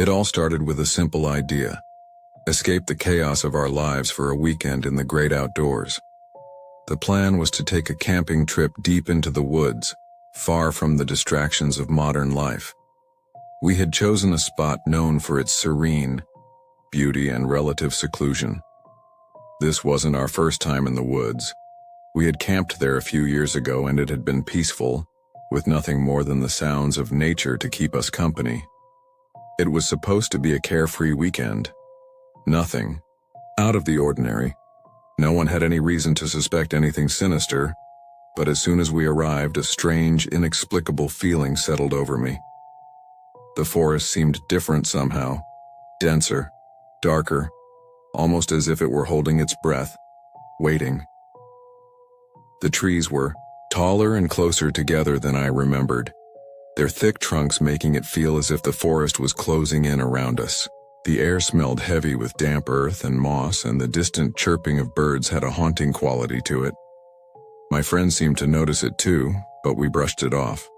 It all started with a simple idea: escape the chaos of our lives for a weekend in the great outdoors. The plan was to take a camping trip deep into the woods, far from the distractions of modern life. We had chosen a spot known for its serene beauty and relative seclusion. This wasn't our first time in the woods. We had camped there a few years ago and it had been peaceful, with nothing more than the sounds of nature to keep us company. It was supposed to be a carefree weekend. Nothing out of the ordinary. No one had any reason to suspect anything sinister, but as soon as we arrived, a strange, inexplicable feeling settled over me. The forest seemed different somehow, denser, darker, almost as if it were holding its breath, waiting. The trees were taller and closer together than I remembered, their thick trunks making it feel as if the forest was closing in around us. The air smelled heavy with damp earth and moss, and the distant chirping of birds had a haunting quality to it. My friend seemed to notice it too, but we brushed it off.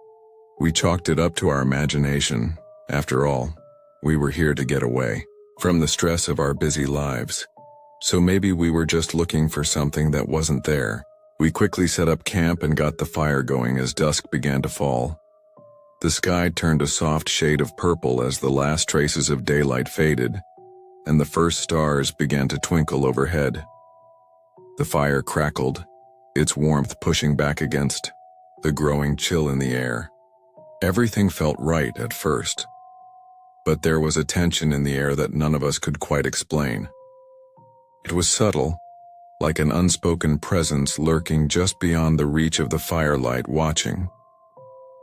We chalked it up to our imagination. After all, we were here to get away from the stress of our busy lives. So maybe we were just looking for something that wasn't there. We quickly set up camp and got the fire going as dusk began to fall. The sky turned a soft shade of purple as the last traces of daylight faded, and the first stars began to twinkle overhead. The fire crackled, its warmth pushing back against the growing chill in the air. Everything felt right at first, but there was a tension in the air that none of us could quite explain. It was subtle, like an unspoken presence lurking just beyond the reach of the firelight watching.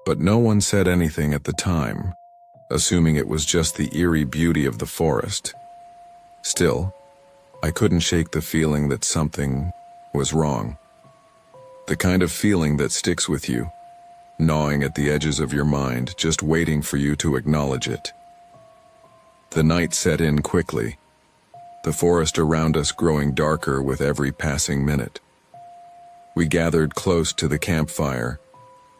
But no one said anything at the time, assuming it was just the eerie beauty of the forest. Still, I couldn't shake the feeling that something was wrong. The kind of feeling that sticks with you, gnawing at the edges of your mind, just waiting for you to acknowledge it. The night set in quickly, the forest around us growing darker with every passing minute. We gathered close to the campfire,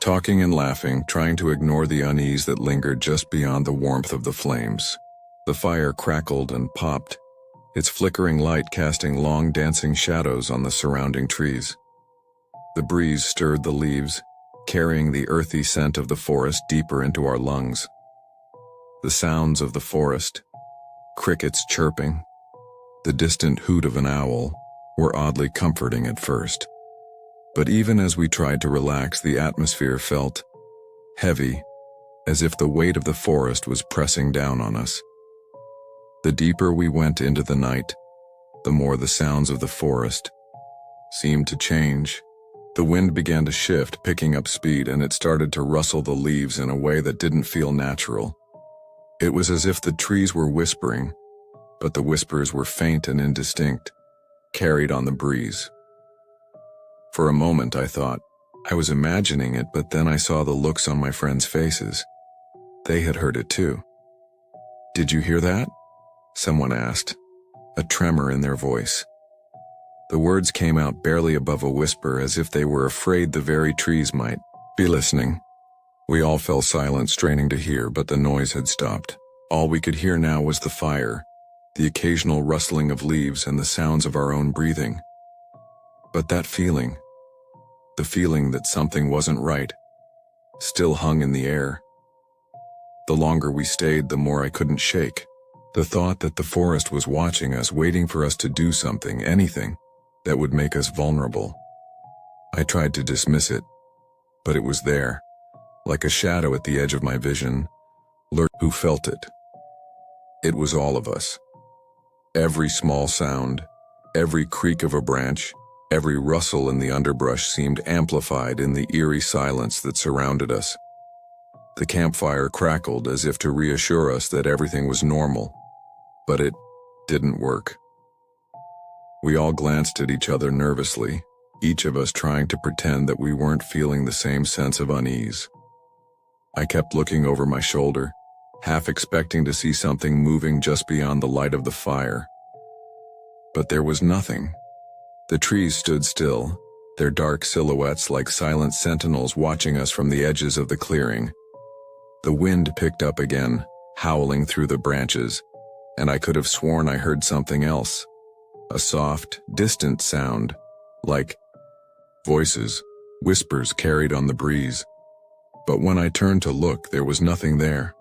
talking and laughing, trying to ignore the unease that lingered just beyond the warmth of the flames. The fire crackled and popped, its flickering light casting long dancing shadows on the surrounding trees. The breeze stirred the leaves, carrying the earthy scent of the forest deeper into our lungs. The sounds of the forest, crickets chirping, the distant hoot of an owl, were oddly comforting at first. But even as we tried to relax, the atmosphere felt heavy, as if the weight of the forest was pressing down on us. The deeper we went into the night, the more the sounds of the forest seemed to change. The wind began to shift, picking up speed, and it started to rustle the leaves in a way that didn't feel natural. It was as if the trees were whispering, but the whispers were faint and indistinct, carried on the breeze. For a moment I thought I was imagining it, but then I saw the looks on my friends' faces. They had heard it too. "Did you hear that?" someone asked, a tremor in their voice. The words came out barely above a whisper, as if they were afraid the very trees might be listening. We all fell silent, straining to hear, but the noise had stopped. All we could hear now was the fire, the occasional rustling of leaves, and the sounds of our own breathing. But that feeling, the feeling that something wasn't right, still hung in the air. The longer we stayed, the more I couldn't shake. The thought that the forest was watching us, waiting for us to do something, anything, that would make us vulnerable. I tried to dismiss it, but it was there, like a shadow at the edge of my vision. Who felt it? It was all of us. Every small sound, every creak of a branch, every rustle in the underbrush seemed amplified in the eerie silence that surrounded us. The campfire crackled as if to reassure us that everything was normal, but it didn't work. We all glanced at each other nervously, each of us trying to pretend that we weren't feeling the same sense of unease. I kept looking over my shoulder, half expecting to see something moving just beyond the light of the fire. But there was nothing. The trees stood still, their dark silhouettes like silent sentinels watching us from the edges of the clearing. The wind picked up again, howling through the branches, and I could have sworn I heard something else. A soft, distant sound, like voices, whispers carried on the breeze. But when I turned to look, there was nothing there.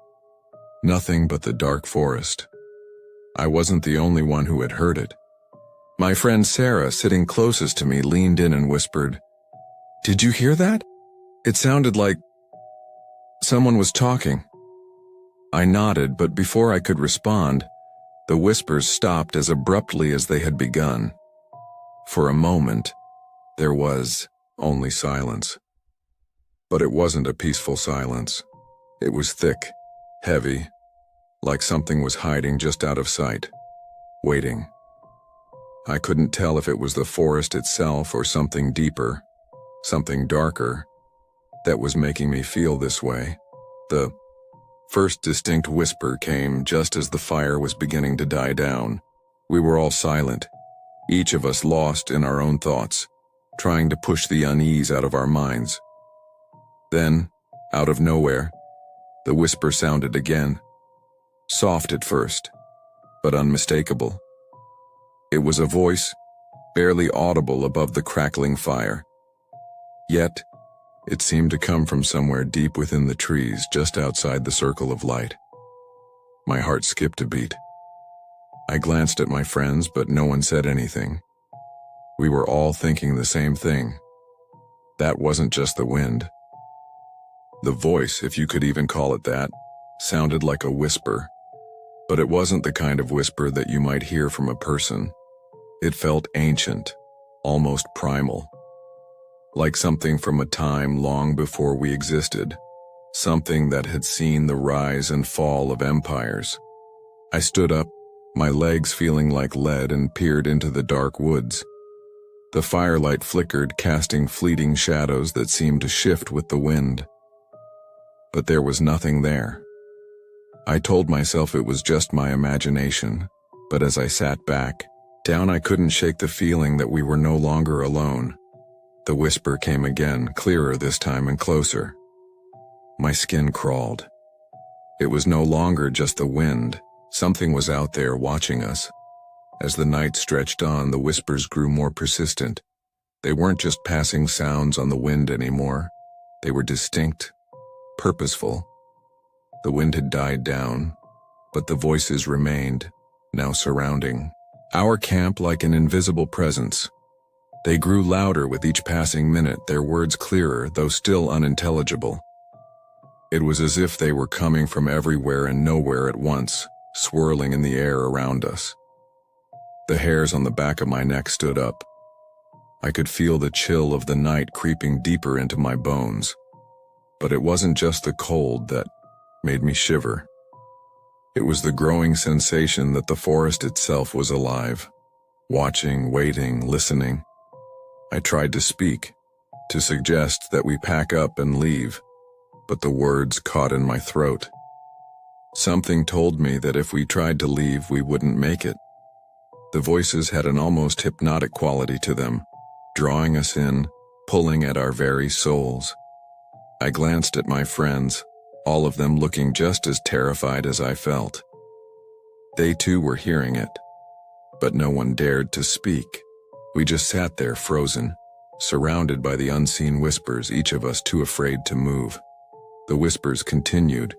Nothing but the dark forest. I wasn't the only one who had heard it. My friend Sarah, sitting closest to me, leaned in and whispered, "Did you hear that? It sounded like someone was talking." I nodded, but before I could respond, the whispers stopped as abruptly as they had begun. For a moment, there was only silence. But it wasn't a peaceful silence. It was thick, heavy, like something was hiding just out of sight, waiting. I couldn't tell if it was the forest itself or something deeper, something darker, that was making me feel this way. The first distinct whisper came just as the fire was beginning to die down. We were all silent, each of us lost in our own thoughts, trying to push the unease out of our minds. Then, out of nowhere, the whisper sounded again. Soft at first, but unmistakable. It was a voice, barely audible above the crackling fire. Yet, it seemed to come from somewhere deep within the trees, just outside the circle of light. My heart skipped a beat. I glanced at my friends, but no one said anything. We were all thinking the same thing. That wasn't just the wind. The voice, if you could even call it that, sounded like a whisper. But it wasn't the kind of whisper that you might hear from a person. It felt ancient, almost primal. Like something from a time long before we existed. Something that had seen the rise and fall of empires. I stood up, my legs feeling like lead, and peered into the dark woods. The firelight flickered, casting fleeting shadows that seemed to shift with the wind. But there was nothing there. I told myself it was just my imagination, but as I sat back, down, I couldn't shake the feeling that we were no longer alone. The whisper came again, clearer this time and closer. My skin crawled. It was no longer just the wind. Something was out there watching us. As the night stretched on, the whispers grew more persistent. They weren't just passing sounds on the wind anymore. They were distinct, purposeful. The wind had died down, but the voices remained, now surrounding our camp like an invisible presence. They grew louder with each passing minute, their words clearer, though still unintelligible. It was as if they were coming from everywhere and nowhere at once, swirling in the air around us. The hairs on the back of my neck stood up. I could feel the chill of the night creeping deeper into my bones. But it wasn't just the cold that made me shiver. It was the growing sensation that the forest itself was alive, watching, waiting, listening. I tried to speak, to suggest that we pack up and leave, but the words caught in my throat. Something told me that if we tried to leave, we wouldn't make it. The voices had an almost hypnotic quality to them, drawing us in, pulling at our very souls. I glanced at my friends, all of them looking just as terrified as I felt. They too were hearing it, but no one dared to speak. We just sat there frozen, surrounded by the unseen whispers, each of us too afraid to move. The whispers continued,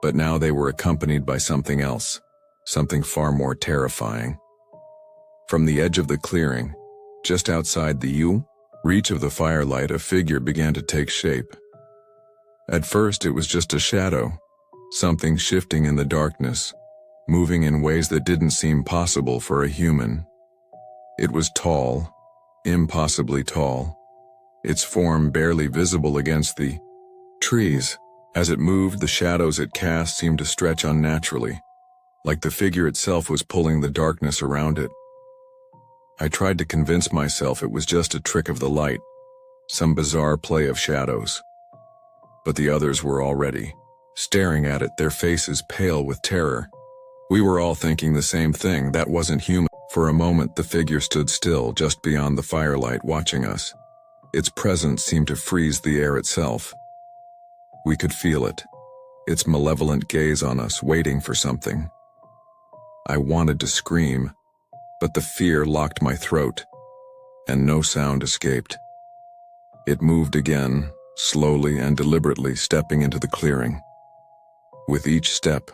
but now they were accompanied by something else, something far more terrifying. From the edge of the clearing, just outside the reach of the firelight, a figure began to take shape. At first it was just a shadow, something shifting in the darkness, moving in ways that didn't seem possible for a human. It was tall, impossibly tall, its form barely visible against the trees. As it moved, the shadows it cast seemed to stretch unnaturally, like the figure itself was pulling the darkness around it. I tried to convince myself it was just a trick of the light, some bizarre play of shadows. But the others were already staring at it, their faces pale with terror. We were all thinking the same thing, that wasn't human. For a moment the figure stood still just beyond the firelight, watching us. Its presence seemed to freeze the air itself. We could feel it, its malevolent gaze on us, waiting for something. I wanted to scream, but the fear locked my throat, and no sound escaped. It moved again, slowly and deliberately stepping into the clearing. With each step,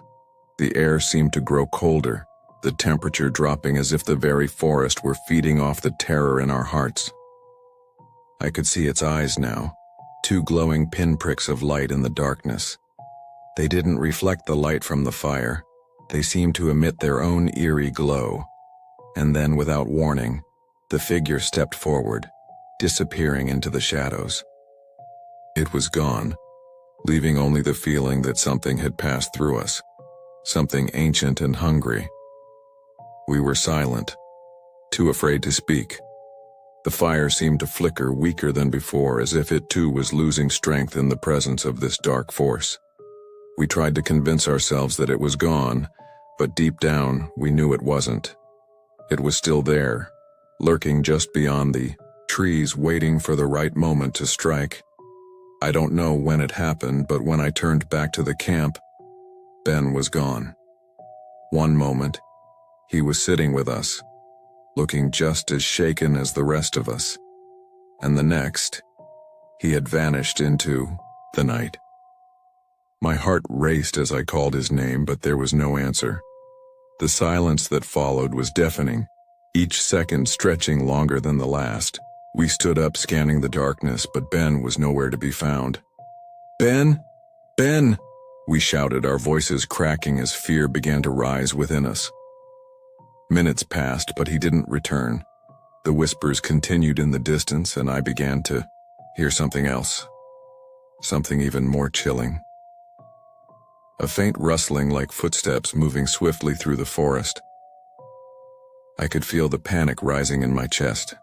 the air seemed to grow colder, the temperature dropping as if the very forest were feeding off the terror in our hearts. I could see its eyes now, two glowing pinpricks of light in the darkness. They didn't reflect the light from the fire. They seemed to emit their own eerie glow. And then, without warning, the figure stepped forward, disappearing into the shadows. It was gone, leaving only the feeling that something had passed through us, something ancient and hungry. We were silent, too afraid to speak. The fire seemed to flicker weaker than before, as if it too was losing strength in the presence of this dark force. We tried to convince ourselves that it was gone, but deep down, we knew it wasn't. It was still there, lurking just beyond the trees, waiting for the right moment to strike. I don't know when it happened, but when I turned back to the camp, Ben was gone. One moment, he was sitting with us, looking just as shaken as the rest of us. And the next, he had vanished into the night. My heart raced as I called his name, but there was no answer. The silence that followed was deafening, each second stretching longer than the last. We stood up, scanning the darkness, but Ben was nowhere to be found. "Ben! Ben!" we shouted, our voices cracking as fear began to rise within us. Minutes passed, but he didn't return. The whispers continued in the distance, and I began to hear something else. Something even more chilling. A faint rustling like footsteps moving swiftly through the forest. I could feel the panic rising in my chest.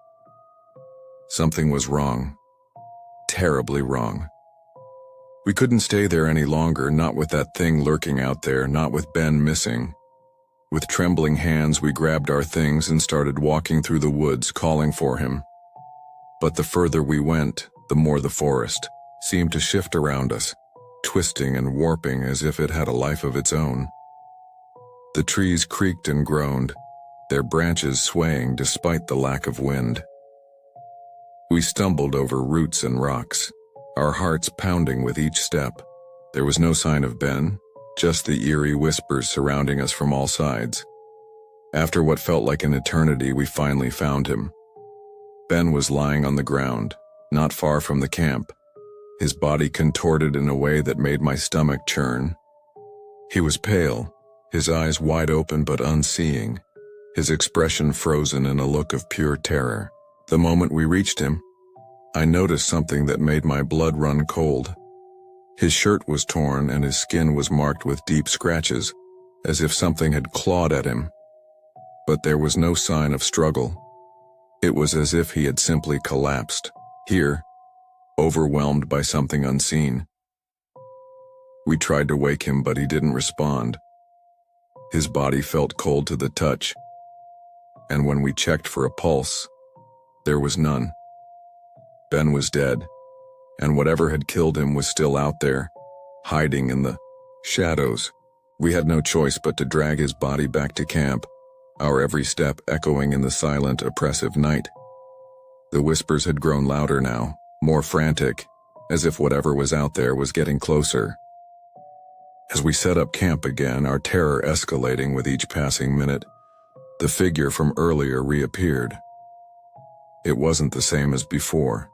Something was wrong. Terribly wrong. We couldn't stay there any longer, not with that thing lurking out there, not with Ben missing. With trembling hands, we grabbed our things and started walking through the woods, calling for him. But the further we went, the more the forest seemed to shift around us, twisting and warping as if it had a life of its own. The trees creaked and groaned, their branches swaying despite the lack of wind. We stumbled over roots and rocks, our hearts pounding with each step. There was no sign of Ben, just the eerie whispers surrounding us from all sides. After what felt like an eternity, we finally found him. Ben was lying on the ground, not far from the camp, his body contorted in a way that made my stomach churn. He was pale, his eyes wide open but unseeing, his expression frozen in a look of pure terror. The moment we reached him, I noticed something that made my blood run cold. His shirt was torn and his skin was marked with deep scratches, as if something had clawed at him. But there was no sign of struggle. It was as if he had simply collapsed, here, overwhelmed by something unseen. We tried to wake him, but he didn't respond. His body felt cold to the touch, and when we checked for a pulse, there was none. Ben was dead, and whatever had killed him was still out there, hiding in the shadows. We had no choice but to drag his body back to camp, our every step echoing in the silent, oppressive night. The whispers had grown louder now, more frantic, as if whatever was out there was getting closer. As we set up camp again, our terror escalating with each passing minute, the figure from earlier reappeared. It wasn't the same as before.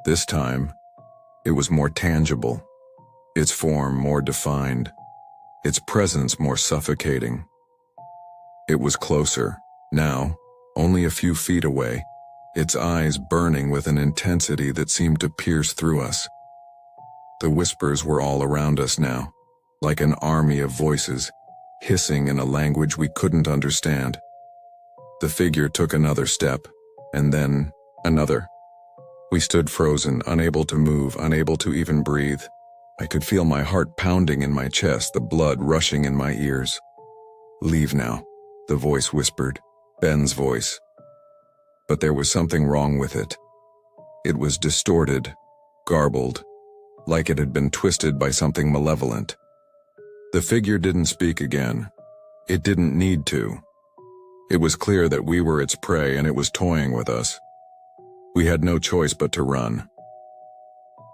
This time, it was more tangible, its form more defined, its presence more suffocating. It was closer, now, only a few feet away, its eyes burning with an intensity that seemed to pierce through us. The whispers were all around us now, like an army of voices, hissing in a language we couldn't understand. The figure took another step, and then another. We stood frozen, unable to move, unable to even breathe. I could feel my heart pounding in my chest, the blood rushing in my ears. "Leave now," the voice whispered, Ben's voice. But there was something wrong with it. It was distorted, garbled, like it had been twisted by something malevolent. The figure didn't speak again. It didn't need to. It was clear that we were its prey and it was toying with us. We had no choice but to run.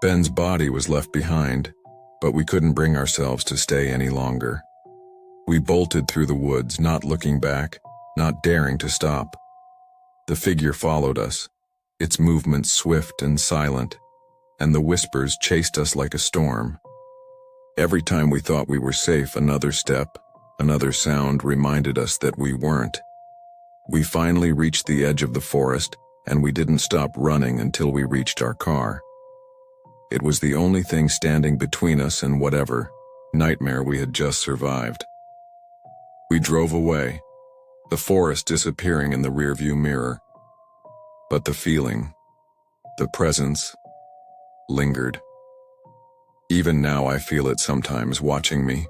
Ben's body was left behind, but we couldn't bring ourselves to stay any longer. We bolted through the woods, not looking back, not daring to stop. The figure followed us, its movements swift and silent, and the whispers chased us like a storm. Every time we thought we were safe, another step, another sound reminded us that we weren't. We finally reached the edge of the forest, and we didn't stop running until we reached our car. It was the only thing standing between us and whatever nightmare we had just survived. We drove away, the forest disappearing in the rearview mirror. But the feeling, the presence, lingered. Even now I feel it sometimes watching me,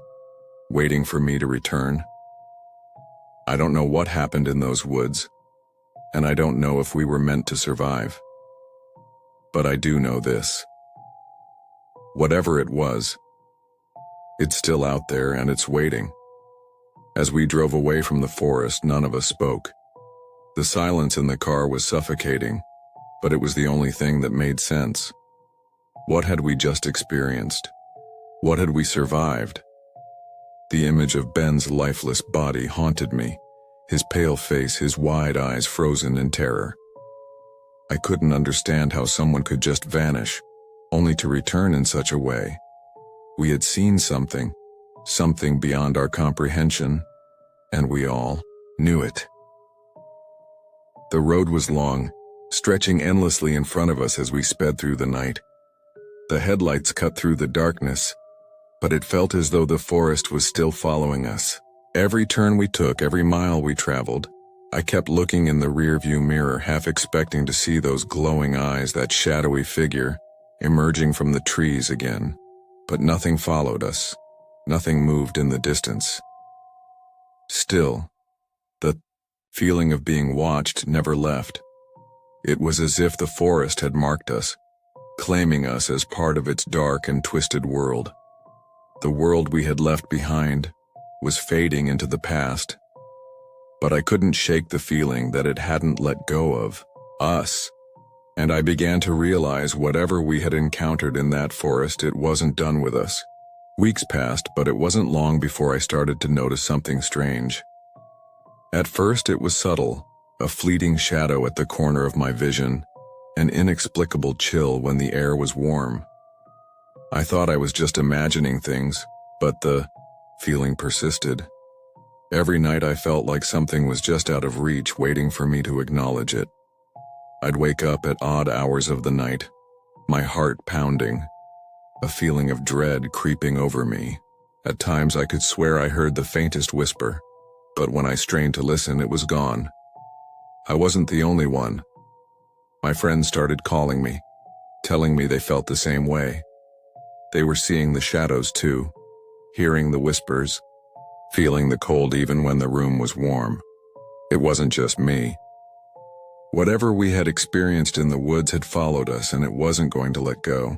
waiting for me to return. I don't know what happened in those woods, and I don't know if we were meant to survive. But I do know this. Whatever it was, it's still out there and it's waiting. As we drove away from the forest, none of us spoke. The silence in the car was suffocating, but it was the only thing that made sense. What had we just experienced? What had we survived? The image of Ben's lifeless body haunted me, his pale face, his wide eyes frozen in terror. I couldn't understand how someone could just vanish, only to return in such a way. We had seen something beyond our comprehension, and we all knew it. The road was long, stretching endlessly in front of us as we sped through the night. The headlights cut through the darkness, but it felt as though the forest was still following us. Every turn we took, every mile we traveled, I kept looking in the rearview mirror, half expecting to see those glowing eyes, that shadowy figure, emerging from the trees again. But nothing followed us. Nothing moved in the distance. Still, the feeling of being watched never left. It was as if the forest had marked us, claiming us as part of its dark and twisted world. The world we had left behind was fading into the past, but I couldn't shake the feeling that it hadn't let go of us, and I began to realize whatever we had encountered in that forest, it wasn't done with us. Weeks passed, but it wasn't long before I started to notice something strange. At first it was subtle, a fleeting shadow at the corner of my vision, an inexplicable chill when the air was warm. I thought I was just imagining things, but the feeling persisted. Every night I felt like something was just out of reach, waiting for me to acknowledge it. I'd wake up at odd hours of the night, my heart pounding, a feeling of dread creeping over me. At times I could swear I heard the faintest whisper, but when I strained to listen, it was gone. I wasn't the only one. My friends started calling me, telling me they felt the same way. They were seeing the shadows too, hearing the whispers, feeling the cold even when the room was warm. It wasn't just me. Whatever we had experienced in the woods had followed us, and it wasn't going to let go.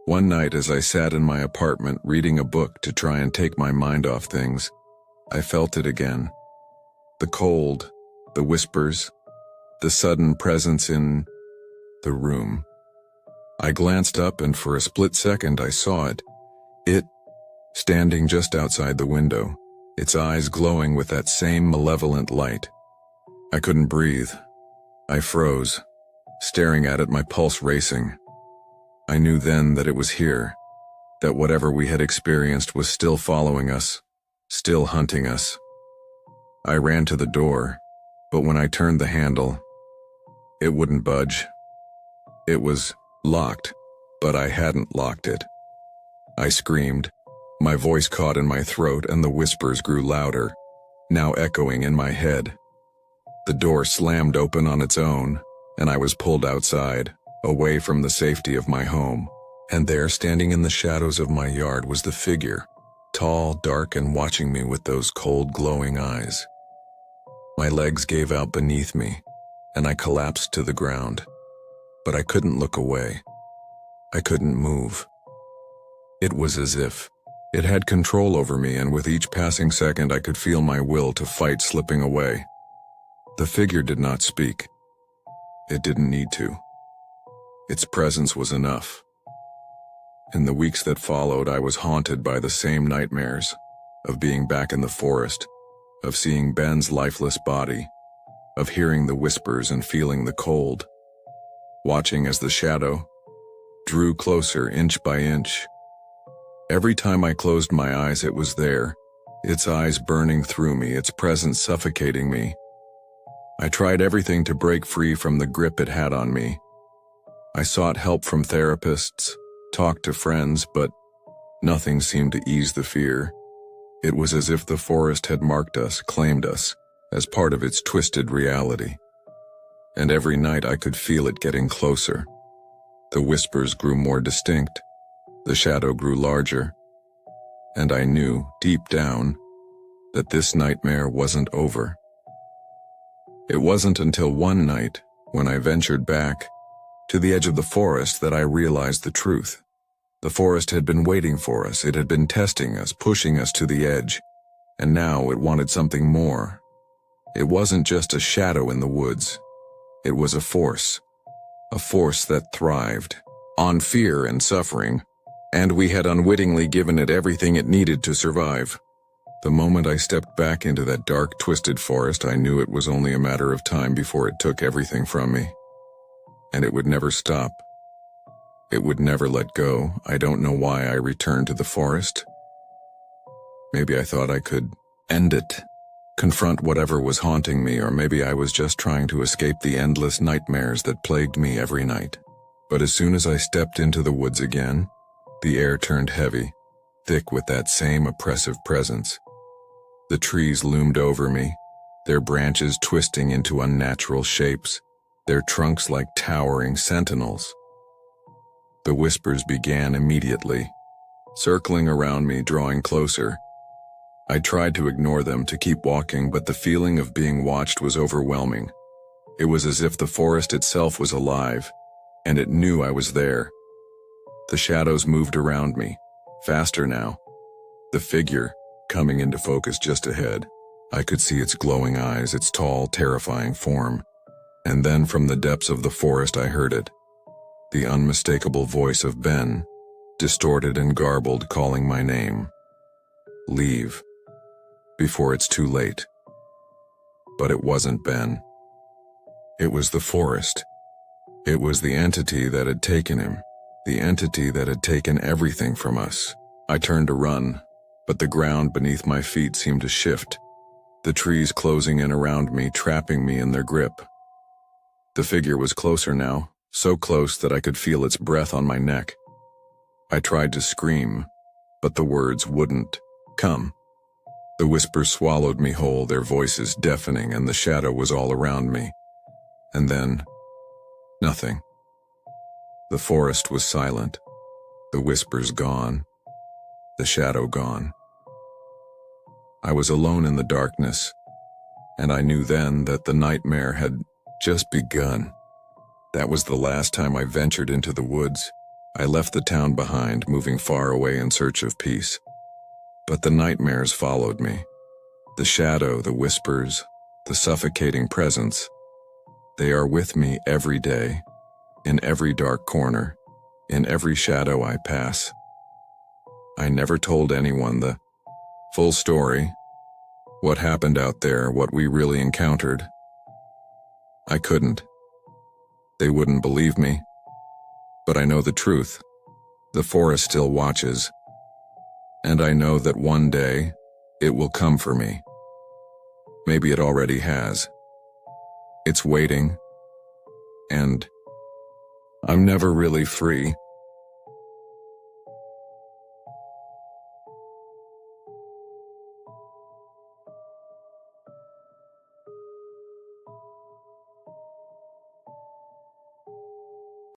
One night, as I sat in my apartment reading a book to try and take my mind off things, I felt it again. The cold, the whispers, the sudden presence in the room. I glanced up, and for a split second I saw it. It, standing just outside the window, its eyes glowing with that same malevolent light. I couldn't breathe. I froze, staring at it, my pulse racing. I knew then that it was here, that whatever we had experienced was still following us, still hunting us. I ran to the door, but when I turned the handle, it wouldn't budge. It was locked, but I hadn't locked it. I screamed. My voice caught in my throat, and the whispers grew louder, now echoing in my head. The door slammed open on its own, and I was pulled outside, away from the safety of my home. And there, standing in the shadows of my yard, was the figure, tall, dark, and watching me with those cold, glowing eyes. My legs gave out beneath me, and I collapsed to the ground. But I couldn't look away. I couldn't move. It was as if It had control over me, and with each passing second I could feel my will to fight slipping away. The figure did not speak. It didn't need to. Its presence was enough. In the weeks that followed, I was haunted by the same nightmares, of being back in the forest, of seeing Ben's lifeless body, of hearing the whispers and feeling the cold, watching as the shadow drew closer inch by inch. Every time I closed my eyes, it was there, its eyes burning through me, its presence suffocating me. I tried everything to break free from the grip it had on me. I sought help from therapists, talked to friends, but nothing seemed to ease the fear. It was as if the forest had marked us, claimed us, as part of its twisted reality. And every night I could feel it getting closer. The whispers grew more distinct, the shadow grew larger, and I knew, deep down, that this nightmare wasn't over. It wasn't until one night, when I ventured back to the edge of the forest, that I realized the truth. The forest had been waiting for us, it had been testing us, pushing us to the edge, and now it wanted something more. It wasn't just a shadow in the woods. It was a force that thrived on fear and suffering, and we had unwittingly given it everything it needed to survive. The moment I stepped back into that dark, twisted forest, I knew it was only a matter of time before it took everything from me. And it would never stop. It would never let go. I don't know why I returned to the forest. Maybe I thought I could end it, confront whatever was haunting me, or maybe I was just trying to escape the endless nightmares that plagued me every night. But as soon as I stepped into the woods again, the air turned heavy, thick with that same oppressive presence. The trees loomed over me, their branches twisting into unnatural shapes, their trunks like towering sentinels. The whispers began immediately, circling around me, drawing closer. I tried to ignore them, to keep walking, but the feeling of being watched was overwhelming. It was as if the forest itself was alive, and it knew I was there. The shadows moved around me, faster now. The figure, coming into focus just ahead. I could see its glowing eyes, its tall, terrifying form. And then from the depths of the forest I heard it. The unmistakable voice of Ben, distorted and garbled, calling my name. Leave. Before it's too late. But it wasn't Ben. It was the forest. It was the entity that had taken him. The entity that had taken everything from us. I turned to run, but the ground beneath my feet seemed to shift. The trees closing in around me, trapping me in their grip. The figure was closer now, so close that I could feel its breath on my neck. I tried to scream, but the words wouldn't come. The whispers swallowed me whole, their voices deafening, and the shadow was all around me. And then, nothing. The forest was silent, the whispers gone, the shadow gone. I was alone in the darkness, and I knew then that the nightmare had just begun. That was the last time I ventured into the woods. I left the town behind, moving far away in search of peace. But the nightmares followed me. The shadow, the whispers, the suffocating presence. They are with me every day, in every dark corner, in every shadow I pass. I never told anyone the full story, what happened out there, what we really encountered. I couldn't. They wouldn't believe me. But I know the truth. The forest still watches. And I know that one day, it will come for me. Maybe it already has. It's waiting. And I'm never really free.